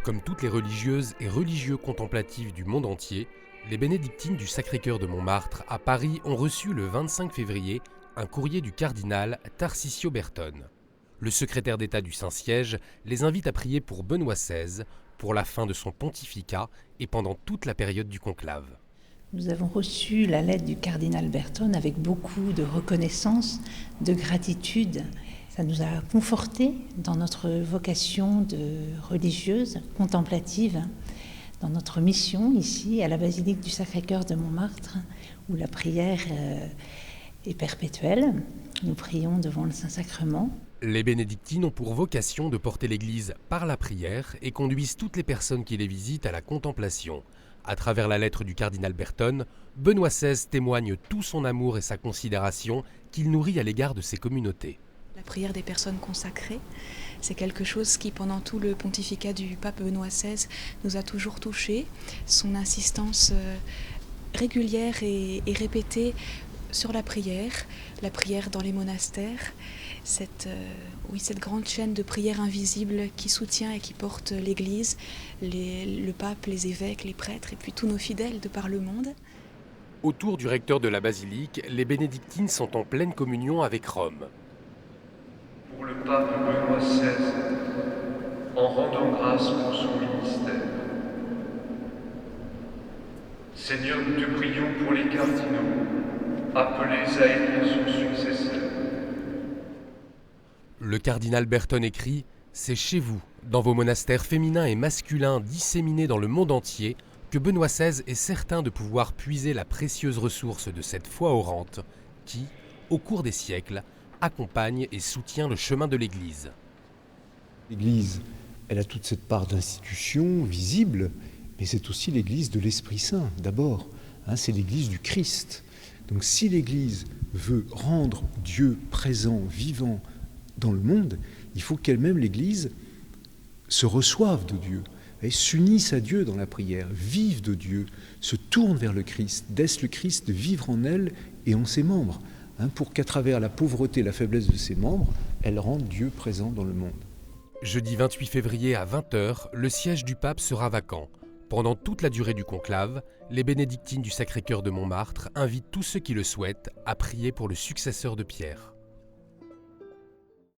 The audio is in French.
Comme toutes les religieuses et religieux contemplatifs du monde entier, les bénédictines du Sacré-Cœur de Montmartre à Paris ont reçu le 25 février un courrier du cardinal Tarcisio Berton. Le secrétaire d'État du Saint-Siège les invite à prier pour Benoît XVI, pour la fin de son pontificat et pendant toute la période du conclave. Nous avons reçu la lettre du cardinal Berton avec beaucoup de reconnaissance, de gratitude. Ça nous a confortés dans notre vocation de religieuse, contemplative, dans notre mission ici à la basilique du Sacré-Cœur de Montmartre, où la prière est perpétuelle. Nous prions devant le Saint-Sacrement. Les bénédictines ont pour vocation de porter l'Église par la prière et conduisent toutes les personnes qui les visitent à la contemplation. À travers la lettre du cardinal Berton, Benoît XVI témoigne tout son amour et sa considération qu'il nourrit à l'égard de ses communautés. La prière des personnes consacrées, c'est quelque chose qui, pendant tout le pontificat du pape Benoît XVI, nous a toujours touchés. Son insistance régulière et répétée sur la prière dans les monastères, cette grande chaîne de prière invisible qui soutient et qui porte l'Église, le pape, les évêques, les prêtres et puis tous nos fidèles de par le monde. Autour du recteur de la basilique, les bénédictines sont en pleine communion avec Rome. Pour le pape Benoît XVI, en rendant grâce pour son ministère. Seigneur, nous te prions pour les cardinaux, appelés à élire son successeur. Le cardinal Berton écrit « C'est chez vous, dans vos monastères féminins et masculins disséminés dans le monde entier, que Benoît XVI est certain de pouvoir puiser la précieuse ressource de cette foi orante qui, au cours des siècles, accompagne et soutient le chemin de l'Église. » L'Église, elle a toute cette part d'institution visible, mais c'est aussi l'Église de l'Esprit Saint, d'abord. C'est l'Église du Christ. Donc si l'Église veut rendre Dieu présent, vivant dans le monde, il faut qu'elle-même, l'Église, se reçoive de Dieu, s'unisse à Dieu dans la prière, vive de Dieu, se tourne vers le Christ, laisse le Christ vivre en elle et en ses membres, pour qu'à travers la pauvreté et la faiblesse de ses membres, elle rende Dieu présent dans le monde. Jeudi 28 février à 20h, le siège du pape sera vacant. Pendant toute la durée du conclave, les bénédictines du Sacré-Cœur de Montmartre invitent tous ceux qui le souhaitent à prier pour le successeur de Pierre.